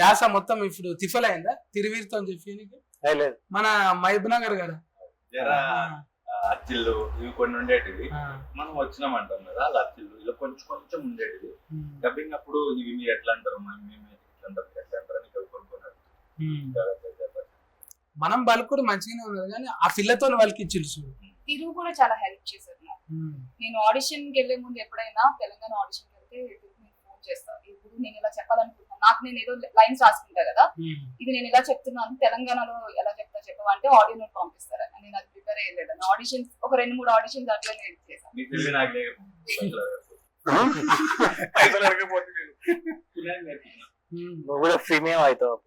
యాస మొత్తం ఇప్పుడు తిఫలైందా తిరువీరుతో చెప్పి లేదు మన మహబూబ్ నగర్ కదా అచ్చిళ్ళు ఇవి కొన్ని ఉండేటివి మనం వచ్చినామంటాం కదా అలా అచ్చిళ్ళు ఇలా కొంచెం కొంచెం ఉండేటివి డబ్బింగ్ అప్పుడు ఇవి మీరు ఎట్లా అంటారు మేము ఎట్లా అంటారు అని కొనుక్కున్నారు. మనం బలుకుడు మంచిగానే ఉన్నది కానీ ఆ పిల్లతో వాళ్ళకి ఇచ్చి తిరుగు కూడా చాలా హెల్ప్ చేశారు నాకు. నేను ఆడిషన్ కి వెళ్లే ముందు ఎప్పుడైనా తెలంగాణ ఆడిషన్ కి వెళ్తే ఫోన్ చేస్తాను. ఇప్పుడు నేను ఇలా చెప్పాలనుకుంటున్నాను, నాకు నేను ఏదో లైన్స్ రాసుకుంటా కదా, ఇది నేను ఇలా చెప్తున్నాను తెలంగాణలో ఎలా చెప్తా చెప్పవా అంటే ఆడియో నోట్ పంపిస్తారు. నేను అది ప్రిపేర్ అయ్యలేదు. ఆడిషన్స్ ఒక 2-3 ఆడిషన్స్ అట్లా నేను చేశాను. నువ్వు కూడా ప్రీమియం అవుతావు.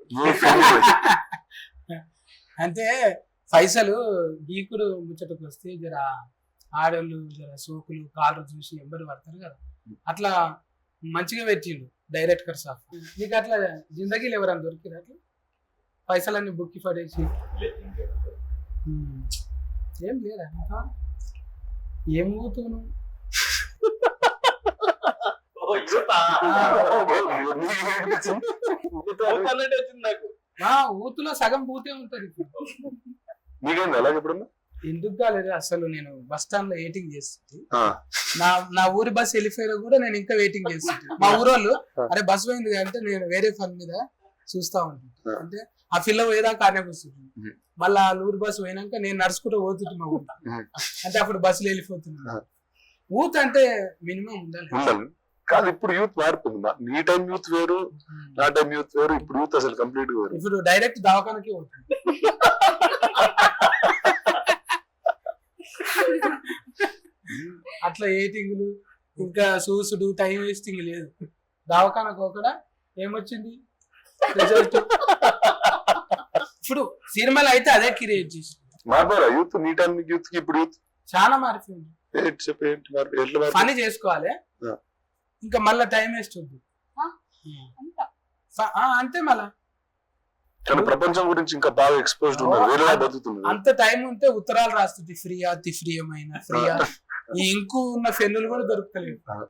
అంటే పైసలు గీకుడు ముచ్చటకు వస్తే జర ఆడోళ్ళు జర సోకులు కాళ్ళు చూసి ఎంబడి పడతారు కదా, అట్లా మంచిగా పెట్టిండు డైరెక్టర్ సాఫ్. నీకు అట్లా జిందగీలు ఎవరైనా దొరికిరు అట్లా పైసలన్నీ బుక్కి పడేసి? ఏం లేదా ఇంకా? ఏం ఊతున్నావు? ఊతులో సగం పూతే ఉంటది. ఎందుకు కాలేదు అసలు. నేను బస్ స్టాండ్ లో వెయిటింగ్ చేస్తుంది, నా ఊరి బస్ వెళ్ళిపోయినా కూడా నేను ఇంకా వెయిటింగ్ చేస్తుంది. మా ఊరోళ్ళు అరే బస్ పోయింది అంటే నేను వేరే పని మీద చూస్తా ఉంటాను. అంటే ఆ పిల్ల పోయేదాకా ఆనే కూర్చుంటుంది. మళ్ళీ ఆ ఊరి బస్సు పోయినాక నేను నడుచుకుంటూ పోతుంటే మా ఊరు అంటే అప్పుడు బస్సులు వెళ్ళిపోతున్నా. ఊత అంటే మినిమం ఉండాలి. కాదు ఇప్పుడు యూత్ మారిపోతుంది. నీ టైం యూత్ వేరు, నా టైం యూత్ వేరు. ఇప్పుడు యూత్ అసలు కంప్లీట్ వేరు. ఇప్పుడు డైరెక్ట్ దవాఖానకే పోతుంది. అట్లా ఎయిటింగ్లు ఇంకా చూసుడు టైం వేస్టింగ్ లేదు. దవాఖానకు ఒకడా ఏమొచ్చింది రిజల్ట్. ఇప్పుడు సినిమాలు అయితే అదే క్రియేట్ చేసి మారిపోయారా యూత్? నీ టైం యూత్ కి ఇప్పుడు యూత్ చాలా మారిపోయింది. పని చేసుకోవాలి ఇంకా మళ్ళా టైం వేస్ట్ వద్దు అంతే. మళ్ళా ప్రపంచం గురించి ఇంకా బాగా ఎక్స్పోజ్డ్ ఉన్నారు. అంత టైం ఉంటే ఉత్తరాలు రాస్తుంది ఫ్రీయా తిఫ్రియమైన ఫ్రీయా. ఈ ఇంకు ఉన్న ఫెన్నులు కూడా దొరుకుతలేవు.